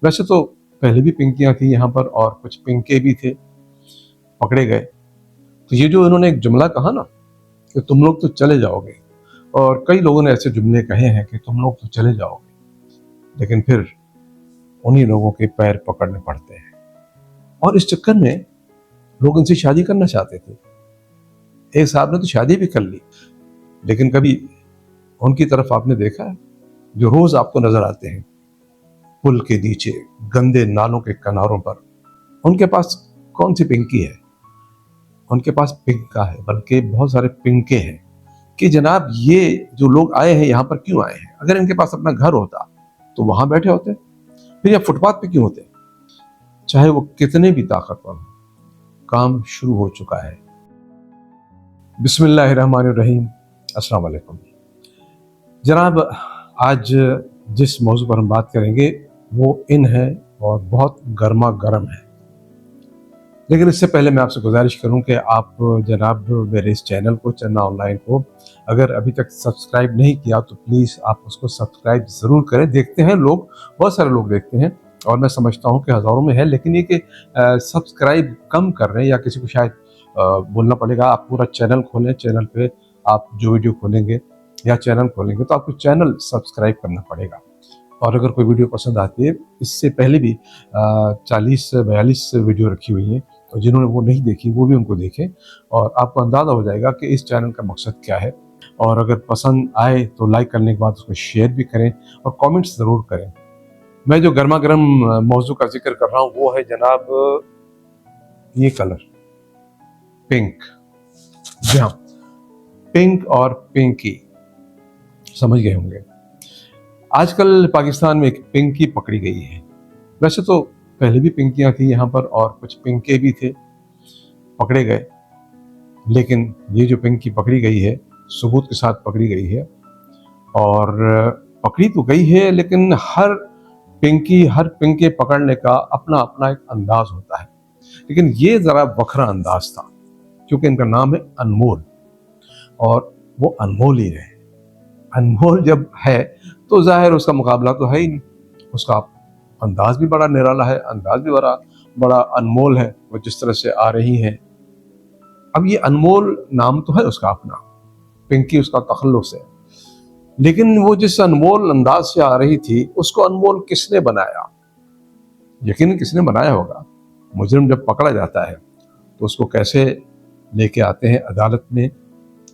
वैसे तो पहले भी पिंकियां थी यहाँ पर और कुछ पिंके भी थे, पकड़े गए। तो ये जो इन्होंने एक जुमला कहा ना कि तुम लोग तो चले जाओगे, और कई लोगों ने ऐसे जुमले कहे हैं कि तुम लोग तो चले जाओगे, लेकिन फिर उन्हीं लोगों के पैर पकड़ने पड़ते हैं। और इस चक्कर में लोग इनसे शादी करना चाहते थे। एक साहब ने तो शादी भी कर ली, लेकिन कभी उनकी तरफ आपने देखा है जो रोज आपको नजर आते हैं पुल के नीचे, गंदे नालों के किनारों पर? उनके पास कौन सी पिंकी है? उनके पास पिंका है, बल्कि बहुत सारे पिंके हैं। कि जनाब ये जो लोग आए हैं यहाँ पर क्यों आए हैं? अगर इनके पास अपना घर होता तो वहां बैठे होते, फिर या फुटपाथ पे क्यों होते? चाहे वो कितने भी ताकतवर हो, काम शुरू हो चुका है। बिस्मिल्लाहिर्रहमानिर्रहीम, अस्सलाम वालेकुम। जनाब, आज जिस मौजू पर हम बात करेंगे वो इन है और बहुत गर्मा गर्म है। लेकिन इससे पहले मैं आपसे गुजारिश करूं कि आप जनाब मेरे इस चैनल को, चन्ना ऑनलाइन को, अगर अभी तक सब्सक्राइब नहीं किया तो प्लीज़ आप उसको सब्सक्राइब ज़रूर करें। देखते हैं लोग, बहुत सारे लोग देखते हैं और मैं समझता हूं कि हज़ारों में है, लेकिन ये कि सब्सक्राइब कम कर रहे हैं, या किसी को शायद बोलना पड़ेगा आप पूरा चैनल खोलें। चैनल पे आप जो वीडियो खोलेंगे या चैनल खोलेंगे तो आपको चैनल सब्सक्राइब करना पड़ेगा। और अगर कोई वीडियो पसंद आती है, इससे पहले भी 40-42 वीडियो रखी हुई हैं, तो जिन्होंने वो नहीं देखी वो भी उनको देखें और आपको अंदाज़ा हो जाएगा कि इस चैनल का मकसद क्या है। और अगर पसंद आए तो लाइक करने के बाद उसको शेयर भी करें और कमेंट्स ज़रूर करें। मैं जो गर्मा गर्म मौजू का जिक्र कर रहा हूँ वो है जनाब ये कलर, पिंक। जी हाँ, पिंक और पिंकी, समझ गए होंगे। आजकल पाकिस्तान में एक पिंकी पकड़ी गई है। वैसे तो पहले भी पिंकियां थी यहाँ पर और कुछ पिंके भी थे, पकड़े गए। लेकिन ये जो पिंकी पकड़ी गई है, सबूत के साथ पकड़ी गई है। और पकड़ी तो गई है, लेकिन हर पिंकी, हर पिंके पकड़ने का अपना अपना एक अंदाज होता है। लेकिन ये जरा बखरा अंदाज था, क्योंकि इनका नाम है अनमोल, और वो अनमोल ही रहे। अनमोल जब है तो जाहिर उसका मुकाबला तो है ही नहीं। उसका अंदाज भी बड़ा निराला है, अंदाज भी बड़ा बड़ा अनमोल है। वो जिस तरह से आ रही है, अब ये अनमोल नाम तो है उसका अपना, पिंकी उसका तखल्लुस है, लेकिन वो जिस अनमोल अंदाज से आ रही थी उसको अनमोल किसने बनाया? यकीनन किसने बनाया होगा। मुजरिम जब पकड़ा जाता है तो उसको कैसे लेके आते हैं अदालत में,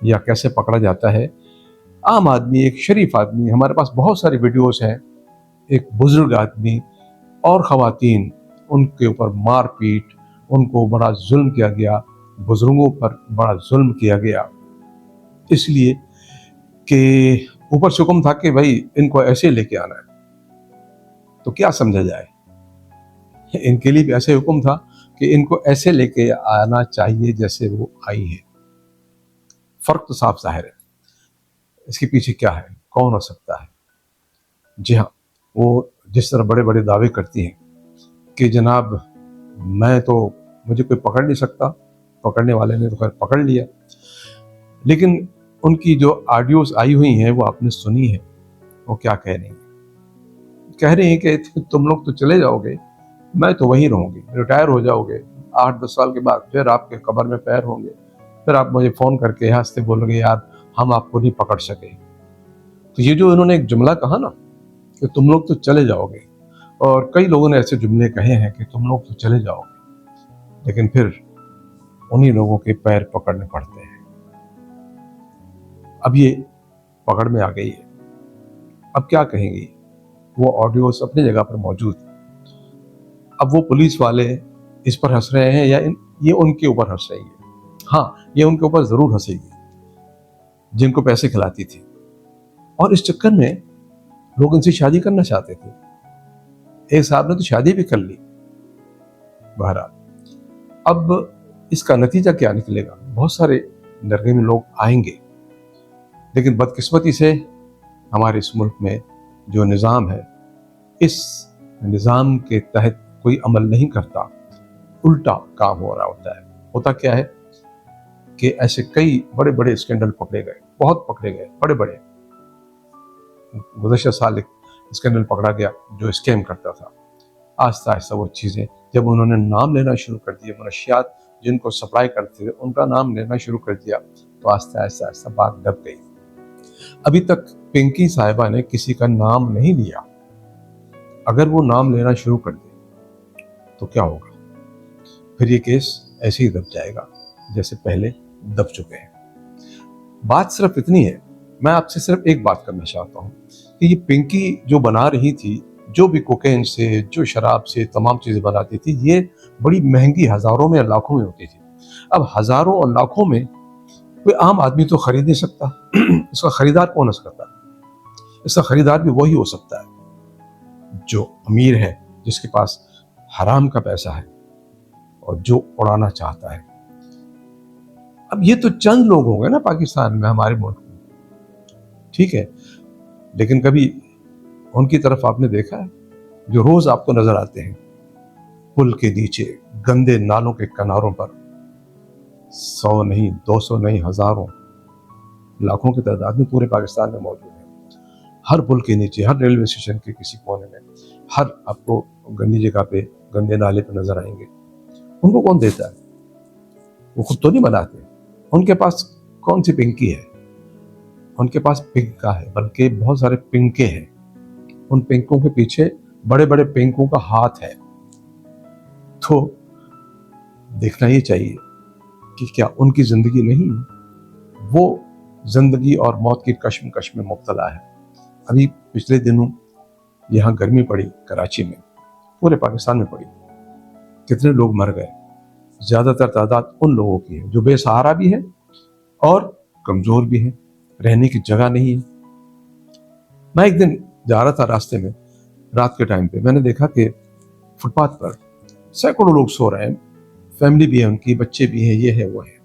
या कैसे पकड़ा जाता है? आम आदमी, एक शरीफ आदमी, हमारे पास बहुत सारी वीडियोस हैं, एक बुजुर्ग आदमी और ख़वातीन, उनके ऊपर मारपीट, उनको बड़ा जुल्म किया गया, बुजुर्गों पर बड़ा जुल्म किया गया, इसलिए कि ऊपर से हुक्म था कि भाई इनको ऐसे लेके आना है। तो क्या समझा जाए, इनके लिए भी ऐसे हुक्म था कि इनको ऐसे लेके आना चाहिए जैसे वो आई है। फर्क तो साफ जाहिर है। इसके पीछे क्या है, कौन हो सकता है? जी हाँ, वो जिस तरह बड़े बड़े दावे करती हैं कि जनाब मैं तो, मुझे कोई पकड़ नहीं सकता, पकड़ने वाले ने तो खैर पकड़ लिया, लेकिन उनकी जो ऑडियोज आई हुई हैं वो आपने सुनी है। वो क्या कह रही हैं? कह रही हैं कि तुम लोग तो चले जाओगे, मैं तो वहीं रहूंगी, रिटायर हो जाओगे, 8-10 साल के बाद फिर आपके कब्र में पैर होंगे, फिर आप मुझे फ़ोन करके हंसते बोलोगे यार हम आपको नहीं पकड़ सके। तो ये जो इन्होंने एक जुमला कहा ना कि तुम लोग तो चले जाओगे, और कई लोगों ने ऐसे जुमले कहे हैं कि तुम लोग तो चले जाओगे, लेकिन फिर उन्हीं लोगों के पैर पकड़ने पड़ते हैं। अब ये पकड़ में आ गई है, अब क्या कहेंगी? वो ऑडियोस अपनी जगह पर मौजूद। अब वो पुलिस वाले इस पर हंस रहे हैं या ये उनके ऊपर हंस रही है? हाँ, ये उनके ऊपर जरूर हंसेगी जिनको पैसे खिलाती थी, और इस चक्कर में लोग इनसे शादी करना चाहते थे। एक साहब ने तो शादी भी कर ली। बहरहाल, अब इसका नतीजा क्या निकलेगा? बहुत सारे नरगिन लोग आएंगे, लेकिन बदकिस्मती से हमारे इस मुल्क में जो निज़ाम है, इस निज़ाम के तहत कोई अमल नहीं करता, उल्टा काम हो रहा होता है। होता क्या है कि ऐसे कई बड़े बड़े स्कैंडल पकड़े गए, बहुत पकड़े गए, बड़े बड़े। गुज़श्ता साल एक स्कैंडल पकड़ा गया जो स्कैम करता था, आहिस्ता आहिस्ता वो चीज़ें जब उन्होंने नाम लेना शुरू कर दिया, मनशियात जिनको सप्लाई करते थे उनका नाम लेना शुरू कर दिया, तो आहिस्ता आहिस्ता आहिस्ता बात दब गई। अभी तक पिंकी साहिबा ने किसी का नाम नहीं लिया। अगर वो नाम लेना शुरू कर दे तो क्या होगा? फिर ये केस ऐसे ही दब जाएगा जैसे पहले दब चुके हैं। बात सिर्फ इतनी है, मैं आपसे सिर्फ एक बात करना चाहता हूँ कि ये पिंकी जो बना रही थी, जो भी कोकेन से, जो शराब से तमाम चीज़ें बनाती थी, ये बड़ी महंगी हज़ारों में लाखों में होती थी। अब हज़ारों और लाखों में कोई आम आदमी तो खरीद नहीं सकता। इसका खरीदार कौन हो सकता है? इसका खरीदार भी वही हो सकता है जो अमीर है, जिसके पास हराम का पैसा है और जो उड़ाना चाहता है। अब ये तो चंद लोग होंगे ना पाकिस्तान में, हमारे मुल्क में, ठीक है, लेकिन कभी उनकी तरफ आपने देखा है जो रोज आपको नजर आते हैं पुल के नीचे, गंदे नालों के किनारों पर, 100 नहीं, 200 नहीं, हजारों, लाखों की तादाद में पूरे पाकिस्तान में मौजूद है। हर पुल के नीचे, हर रेलवे स्टेशन के किसी कोने में, हर आपको गंदी जगह पे, गंदे नाले पे नजर आएंगे। उनको कौन देता है? वो खुद तो नहीं बनाते। उनके पास कौन सी पिंकी है? उनके पास पिंका है, बल्कि बहुत सारे पिंके हैं। उन पिंकों के पीछे बड़े बड़े पिंकों का हाथ है। तो देखना ही चाहिए कि क्या उनकी जिंदगी नहीं, वो जिंदगी और मौत की कश्मकश में मुब्तला है। अभी पिछले दिनों यहाँ गर्मी पड़ी कराची में, पूरे पाकिस्तान में पड़ी, कितने लोग मर गए। ज्यादातर तादाद उन लोगों की है जो बेसहारा भी है और कमजोर भी है, रहने की जगह नहीं है। मैं एक दिन जा रहा था रास्ते में, रात के टाइम पे मैंने देखा कि फुटपाथ पर सैकड़ों लोग सो रहे हैं, फैमिली भी है उनकी, बच्चे भी हैं, ये है वो है।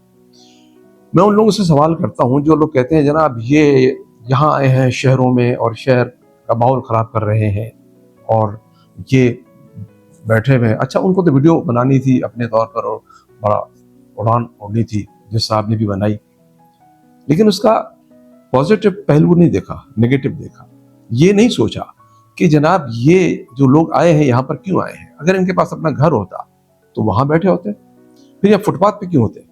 मैं उन लोगों से सवाल करता हूँ जो लोग कहते हैं जनाब ये यहाँ आए हैं शहरों में और शहर का माहौल खराब कर रहे हैं और ये बैठे हुए हैं। अच्छा, उनको तो वीडियो बनानी थी अपने तौर पर और बड़ा उड़ान उड़नी थी, जिस साहब ने भी बनाई, लेकिन उसका पॉजिटिव पहलू नहीं देखा, नेगेटिव देखा। ये नहीं सोचा कि जनाब ये जो लोग आए हैं यहाँ पर क्यों आए हैं? अगर इनके पास अपना घर होता तो वहां बैठे होते, फिर ये फुटपाथ पे क्यों होते?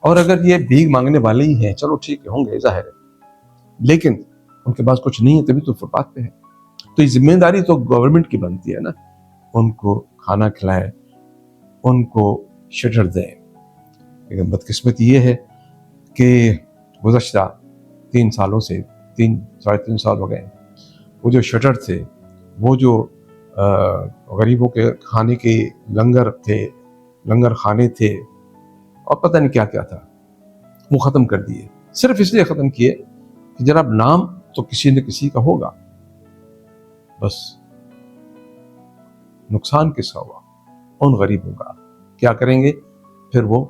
और अगर ये भीख मांगने वाले ही हैं, चलो ठीक है, होंगे, जाहिर है, लेकिन उनके पास कुछ नहीं है तभी तो फुटपाथ पे है। तो ये जिम्मेदारी तो गवर्नमेंट की बनती है ना, उनको खाना खिलाएं, उनको शेल्टर दें। लेकिन बदकिस्मती ये है कि गुज़श्ता 3 सालों से, 3-3.5 साल हो गए, वो जो शटर थे, वो जो गरीबों के खाने के लंगर थे, लंगर खाने थे और पता नहीं क्या क्या था, वो ख़त्म कर दिए। सिर्फ इसलिए ख़त्म किए कि जनाब नाम तो किसी न किसी का होगा, बस नुकसान किसका हुआ? उन गरीबों का। क्या करेंगे? फिर वो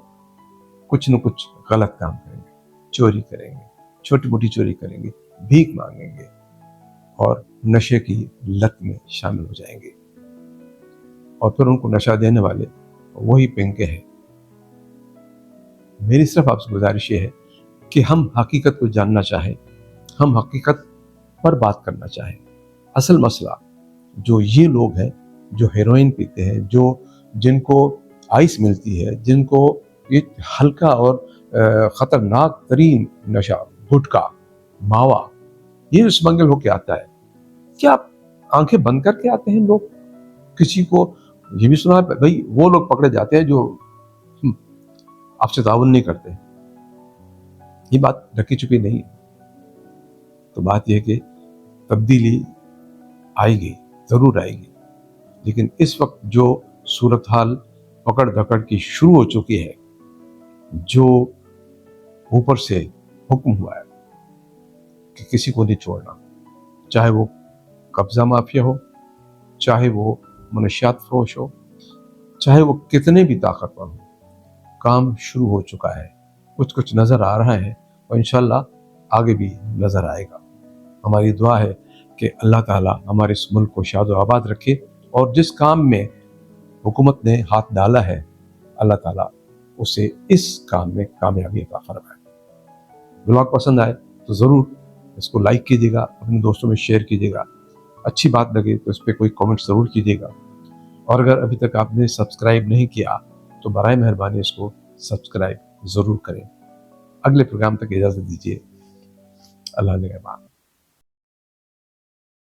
कुछ न कुछ गलत काम करेंगे, चोरी करेंगे, छोटी मोटी चोरी करेंगे, भीख मांगेंगे और नशे की लत में शामिल हो जाएंगे। और फिर उनको नशा देने वाले वही पिंके हैं। मेरी सिर्फ आपसे गुजारिश ये है कि हम हकीकत को जानना चाहें, हम हकीकत पर बात करना चाहें। असल मसला जो ये लोग हैं जो हेरोइन पीते हैं, जो जिनको आइस मिलती है, जिनको ये हल्का और ख़तरनाक तरीन नशा, गुटखा, मावा, ये स्मगल होके आता है, क्या आंखें बंद करके आते हैं लोग? किसी को ये भी सुना है भाई वो लोग पकड़े जाते हैं जो आपसे ताउन नहीं करते। ये बात ढकी छुपी नहीं है। तो बात यह है कि तब्दीली आएगी, जरूर आएगी, लेकिन इस वक्त जो सूरत हाल पकड़ धकड़ की शुरू हो चुकी है, जो ऊपर से हुक्म हुआ है कि किसी को नहीं छोड़ना, चाहे वो कब्जा माफिया हो, चाहे वो मनशियात फरोश हो, चाहे वो कितने भी ताकतवर हो, काम शुरू हो चुका है। कुछ कुछ नज़र आ रहा है और इंशाल्लाह आगे भी नज़र आएगा। हमारी दुआ है कि अल्लाह ताला हमारे इस मुल्क को शाद व आबाद रखे और जिस काम में हुकूमत ने हाथ डाला है, अल्लाह ताला उसे इस काम में कामयाबी अता फरमाए। ब्लॉग पसंद आए तो ज़रूर इसको लाइक कीजिएगा, अपने दोस्तों में शेयर कीजिएगा। अच्छी बात लगे तो इस पर कोई कमेंट ज़रूर कीजिएगा। और अगर अभी तक आपने सब्सक्राइब नहीं किया तो बराए मेहरबानी इसको सब्सक्राइब ज़रूर करें। अगले प्रोग्राम तक इजाज़त दीजिए। अल्लाह ने